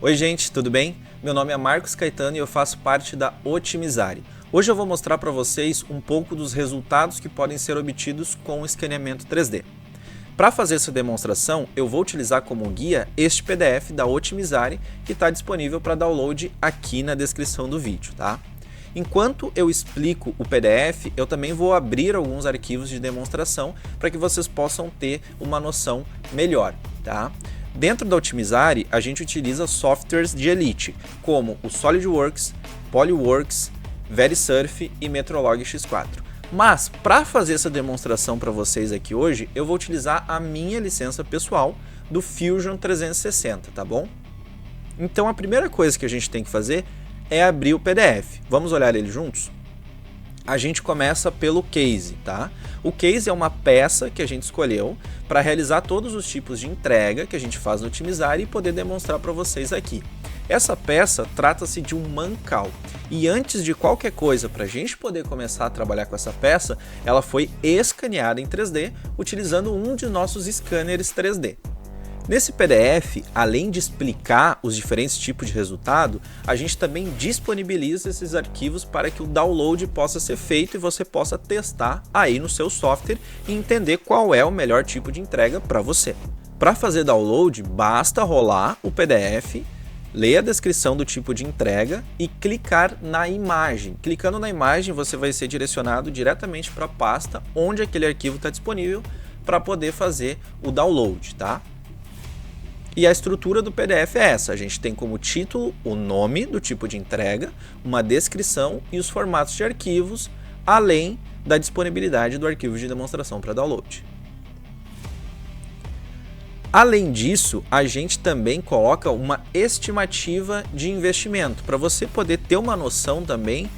Oi gente, tudo bem? Meu nome é Marcos Caetano e eu faço parte da Otimizare. Hoje eu vou mostrar para vocês um pouco dos resultados que podem ser obtidos com o escaneamento 3D. Para fazer essa demonstração, eu vou utilizar como guia este PDF da Otimizare que está disponível para download aqui na descrição do vídeo, tá? Enquanto eu explico o PDF, eu também vou abrir alguns arquivos de demonstração para que vocês possam ter uma noção melhor, tá? Dentro da Otimizare, a gente utiliza softwares de elite, como o SolidWorks, Polyworks, Verisurf e Metrolog X4. Mas, para fazer essa demonstração para vocês aqui hoje, eu vou utilizar a minha licença pessoal do Fusion 360, tá bom? Então, a primeira coisa que a gente tem que fazer é abrir o PDF. Vamos olhar ele juntos? A gente começa pelo case, tá? O case é uma peça que a gente escolheu para realizar todos os tipos de entrega que a gente faz no Otimizare e poder demonstrar para vocês aqui. Essa peça trata-se de um mancal e antes de qualquer coisa, para a gente poder começar a trabalhar com essa peça, ela foi escaneada em 3D utilizando um de nossos scanners 3D. Nesse PDF, além de explicar os diferentes tipos de resultado, a gente também disponibiliza esses arquivos para que o download possa ser feito e você possa testar aí no seu software e entender qual é o melhor tipo de entrega para você. Para fazer download, basta rolar o PDF, ler a descrição do tipo de entrega e clicar na imagem. Clicando na imagem, você vai ser direcionado diretamente para a pasta onde aquele arquivo está disponível para poder fazer o download, tá? E a estrutura do PDF é essa, a gente tem como título o nome do tipo de entrega, uma descrição e os formatos de arquivos, além da disponibilidade do arquivo de demonstração para download. Além disso, a gente também coloca uma estimativa de investimento, para você poder ter uma noção também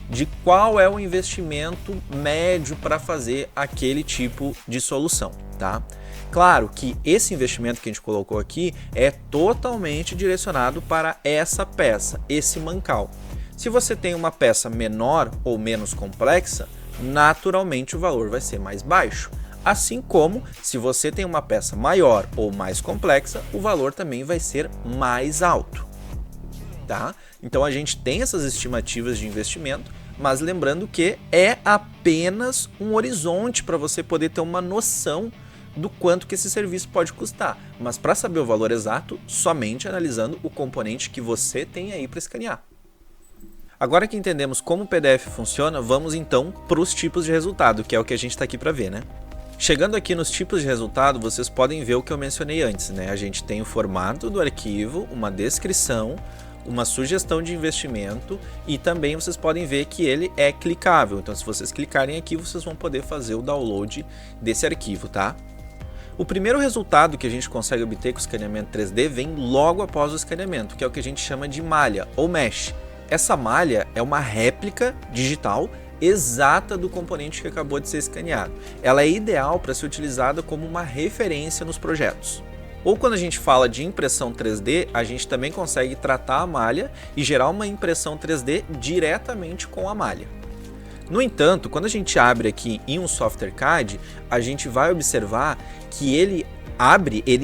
de qual é o investimento médio para fazer aquele tipo de solução, tá? Claro que esse investimento que a gente colocou aqui é totalmente direcionado para essa peça, esse mancal. Se você tem uma peça menor ou menos complexa, naturalmente o valor vai ser mais baixo. Assim como, se você tem uma peça maior ou mais complexa, o valor também vai ser mais alto, tá? Então a gente tem essas estimativas de investimento, mas lembrando que é apenas um horizonte para você poder ter uma noção do quanto que esse serviço pode custar, mas para saber o valor exato, somente analisando o componente que você tem aí para escanear. Agora que entendemos como o PDF funciona, vamos então para os tipos de resultado, que é o que a gente está aqui para ver, né? Chegando aqui nos tipos de resultado, vocês podem ver o que eu mencionei antes, né? A gente tem o formato do arquivo, uma descrição, uma sugestão de investimento e também vocês podem ver que ele é clicável. Então, se vocês clicarem aqui, vocês vão poder fazer o download desse arquivo, tá? O primeiro resultado que a gente consegue obter com o escaneamento 3D vem logo após o escaneamento, que é o que a gente chama de malha ou mesh. Essa malha é uma réplica digital exata do componente que acabou de ser escaneado. Ela é ideal para ser utilizada como uma referência nos projetos. Ou quando a gente fala de impressão 3D, a gente também consegue tratar a malha e gerar uma impressão 3D diretamente com a malha. No entanto, quando a gente abre aqui em um software CAD, a gente vai observar que ele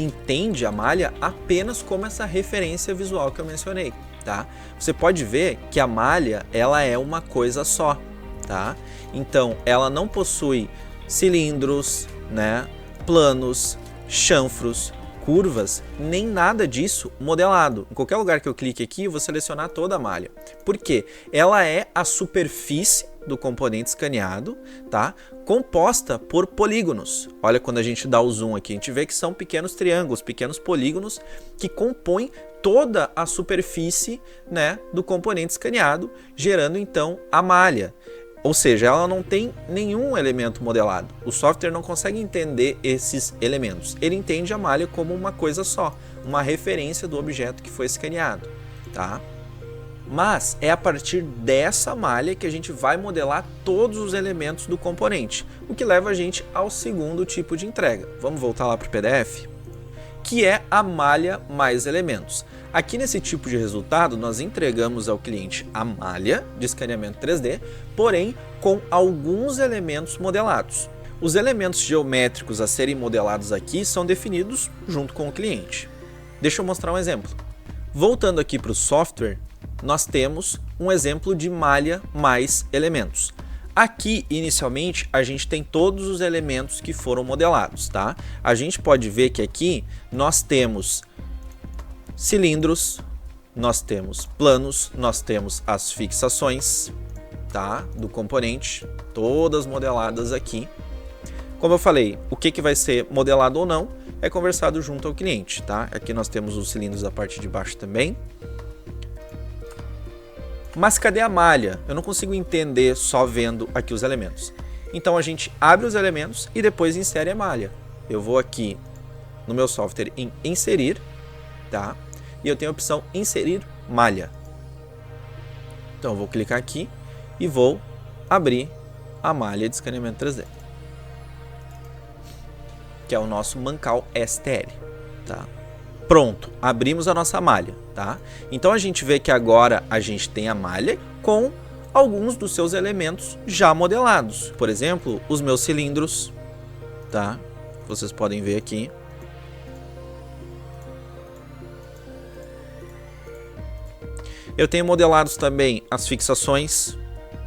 entende a malha apenas como essa referência visual que eu mencionei, tá? Você pode ver que a malha, ela é uma coisa só, tá? Então, ela não possui cilindros, né, planos, chanfros, curvas, nem nada disso modelado. Em qualquer lugar que eu clique aqui, eu vou selecionar toda a malha. Por quê? Ela é a superfície do componente escaneado, tá? Composta por polígonos. Olha, quando a gente dá o zoom aqui, a gente vê que são pequenos triângulos, pequenos polígonos que compõem toda a superfície, né, do componente escaneado, gerando então a malha. Ou seja, ela não tem nenhum elemento modelado. O software não consegue entender esses elementos. Ele entende a malha como uma coisa só, uma referência do objeto que foi escaneado, tá? Mas é a partir dessa malha que a gente vai modelar todos os elementos do componente, o que leva a gente ao segundo tipo de entrega. Vamos voltar lá para o PDF? Que é a malha mais elementos. Aqui nesse tipo de resultado, nós entregamos ao cliente a malha de escaneamento 3D, porém com alguns elementos modelados. Os elementos geométricos a serem modelados aqui são definidos junto com o cliente. Deixa eu mostrar um exemplo. Voltando aqui para o software, nós temos um exemplo de malha mais elementos. Aqui, inicialmente, a gente tem todos os elementos que foram modelados, tá? A gente pode ver que aqui nós temos cilindros, nós temos planos, nós temos as fixações, tá? Do componente, todas modeladas aqui. Como eu falei, o que vai ser modelado ou não é conversado junto ao cliente, tá? Aqui nós temos os cilindros da parte de baixo também. Mas cadê a malha? Eu não consigo entender só vendo aqui os elementos. Então a gente abre os elementos e depois insere a malha. Eu vou aqui no meu software em inserir, tá? E eu tenho a opção inserir malha. Então eu vou clicar aqui e vou abrir a malha de escaneamento 3D, que é o nosso Mancal STL, tá? Pronto, abrimos a nossa malha, tá? Então a gente vê que agora a gente tem a malha com alguns dos seus elementos já modelados. Por exemplo, os meus cilindros, tá? Vocês podem ver aqui. Eu tenho modelados também as fixações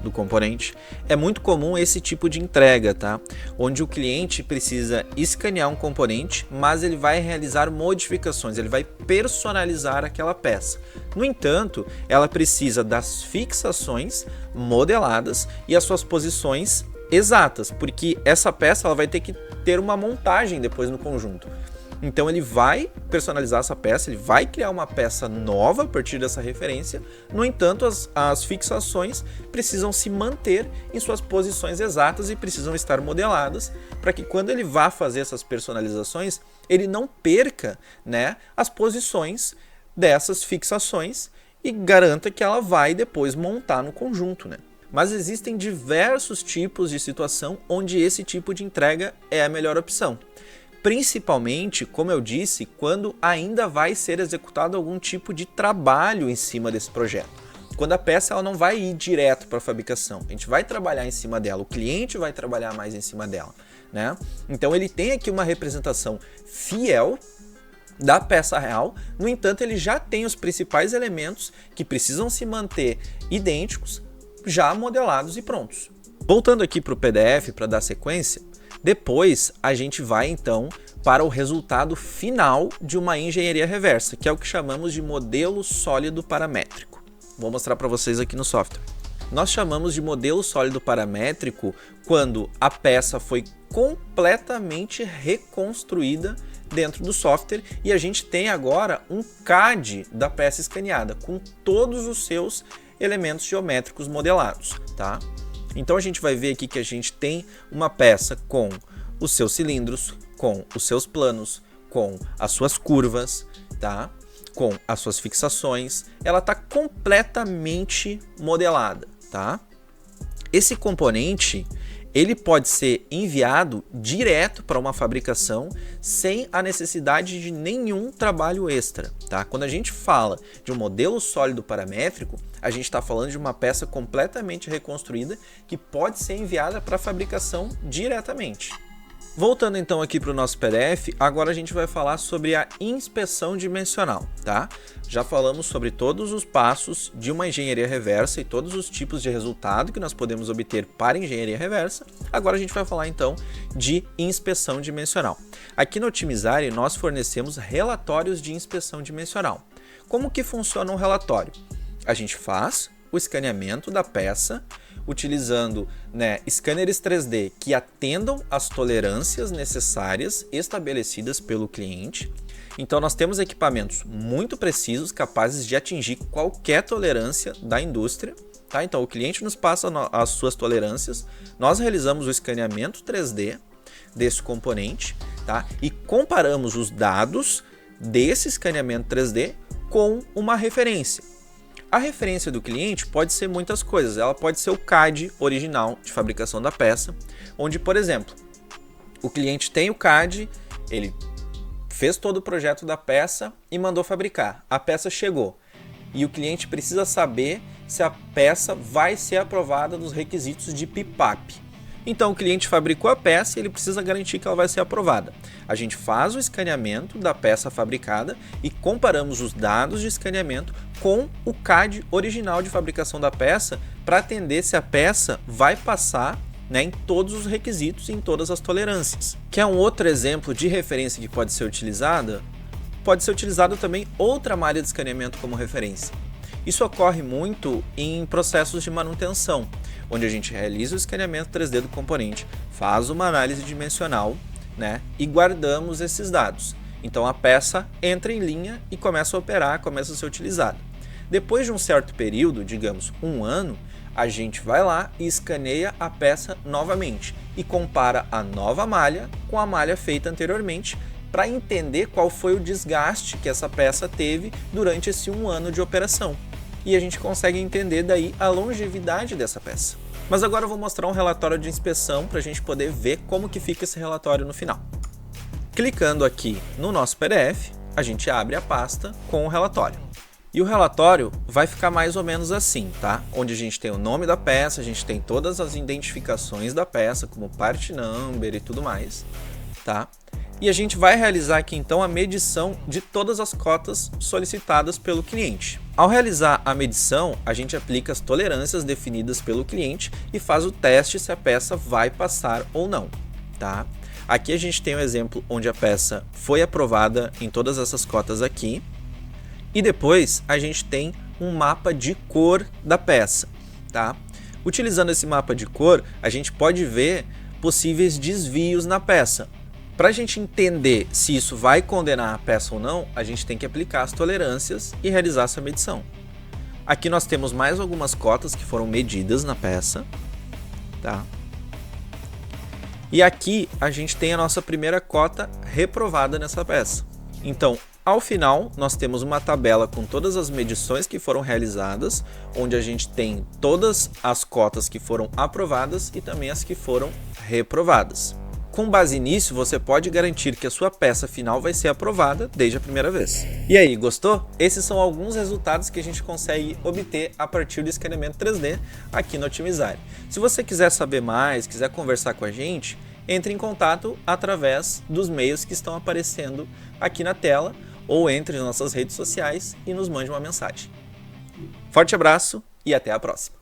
do componente. É muito comum esse tipo de entrega, tá? Onde o cliente precisa escanear um componente, mas ele vai realizar modificações, ele vai personalizar aquela peça. No entanto, ela precisa das fixações modeladas e as suas posições exatas, porque essa peça ela vai ter que ter uma montagem depois no conjunto. Então ele vai personalizar essa peça, ele vai criar uma peça nova a partir dessa referência. No entanto, as fixações precisam se manter em suas posições exatas e precisam estar modeladas para que quando ele vá fazer essas personalizações, ele não perca, né, as posições dessas fixações e garanta que ela vai depois montar no conjunto, né? Mas existem diversos tipos de situação onde esse tipo de entrega é a melhor opção. Principalmente, como eu disse, quando ainda vai ser executado algum tipo de trabalho em cima desse projeto. Quando a peça ela não vai ir direto para a fabricação, a gente vai trabalhar em cima dela, o cliente vai trabalhar mais em cima dela, né? Então ele tem aqui uma representação fiel da peça real, no entanto ele já tem os principais elementos que precisam se manter idênticos, já modelados e prontos. Voltando aqui para o PDF para dar sequência, depois a gente vai então para o resultado final de uma engenharia reversa, que é o que chamamos de modelo sólido paramétrico. Vou mostrar para vocês aqui no software. Nós chamamos de modelo sólido paramétrico quando a peça foi completamente reconstruída dentro do software e a gente tem agora um CAD da peça escaneada com todos os seus elementos geométricos modelados, tá? Então a gente vai ver aqui que a gente tem uma peça com os seus cilindros, com os seus planos, com as suas curvas, tá? Com as suas fixações. Ela está completamente modelada, tá? Esse componente ele pode ser enviado direto para uma fabricação sem a necessidade de nenhum trabalho extra, tá? Quando a gente fala de um modelo sólido paramétrico, a gente está falando de uma peça completamente reconstruída que pode ser enviada para a fabricação diretamente. Voltando então aqui para o nosso PDF, agora a gente vai falar sobre a inspeção dimensional, tá? Já falamos sobre todos os passos de uma engenharia reversa e todos os tipos de resultado que nós podemos obter para engenharia reversa. Agora a gente vai falar então de inspeção dimensional. Aqui no Otimizare nós fornecemos relatórios de inspeção dimensional. Como que funciona um relatório? A gente faz o escaneamento da peça utilizando, né, scanners 3D que atendam às tolerâncias necessárias estabelecidas pelo cliente. Então nós temos equipamentos muito precisos, capazes de atingir qualquer tolerância da indústria, tá? Então o cliente nos passa as suas tolerâncias, nós realizamos o escaneamento 3D desse componente, tá? E comparamos os dados desse escaneamento 3D com uma referência. A referência do cliente pode ser muitas coisas, ela pode ser o CAD original de fabricação da peça, onde, por exemplo, o cliente tem o CAD, ele fez todo o projeto da peça e mandou fabricar. A peça chegou e o cliente precisa saber se a peça vai ser aprovada nos requisitos de PPAP. Então o cliente fabricou a peça e ele precisa garantir que ela vai ser aprovada. A gente faz o escaneamento da peça fabricada e comparamos os dados de escaneamento com o CAD original de fabricação da peça para atender se a peça vai passar, né, em todos os requisitos e em todas as tolerâncias. Que é um outro exemplo de referência que pode ser utilizada? Pode ser utilizado também outra malha de escaneamento como referência. Isso ocorre muito em processos de manutenção, onde a gente realiza o escaneamento 3D do componente, faz uma análise dimensional, né, e guardamos esses dados. Então a peça entra em linha e começa a operar, começa a ser utilizada. Depois de um certo período, digamos 1 ano, a gente vai lá e escaneia a peça novamente e compara a nova malha com a malha feita anteriormente para entender qual foi o desgaste que essa peça teve durante esse 1 ano de operação. E a gente consegue entender daí a longevidade dessa peça. Mas agora eu vou mostrar um relatório de inspeção para a gente poder ver como que fica esse relatório no final. Clicando aqui no nosso PDF, a gente abre a pasta com o relatório. E o relatório vai ficar mais ou menos assim, tá? Onde a gente tem o nome da peça, a gente tem todas as identificações da peça, como part number e tudo mais, tá? E a gente vai realizar aqui então a medição de todas as cotas solicitadas pelo cliente. Ao realizar a medição, a gente aplica as tolerâncias definidas pelo cliente e faz o teste se a peça vai passar ou não, tá? Aqui a gente tem um exemplo onde a peça foi aprovada em todas essas cotas aqui. E depois a gente tem um mapa de cor da peça, tá? Utilizando esse mapa de cor, a gente pode ver possíveis desvios na peça. Para a gente entender se isso vai condenar a peça ou não, a gente tem que aplicar as tolerâncias e realizar essa medição. Aqui nós temos mais algumas cotas que foram medidas na peça, tá? E aqui a gente tem a nossa primeira cota reprovada nessa peça. Então, ao final, nós temos uma tabela com todas as medições que foram realizadas, onde a gente tem todas as cotas que foram aprovadas e também as que foram reprovadas. Com base nisso, você pode garantir que a sua peça final vai ser aprovada desde a primeira vez. E aí, gostou? Esses são alguns resultados que a gente consegue obter a partir do escaneamento 3D aqui no Otimizare. Se você quiser saber mais, quiser conversar com a gente, entre em contato através dos meios que estão aparecendo aqui na tela ou entre nas nossas redes sociais e nos mande uma mensagem. Forte abraço e até a próxima!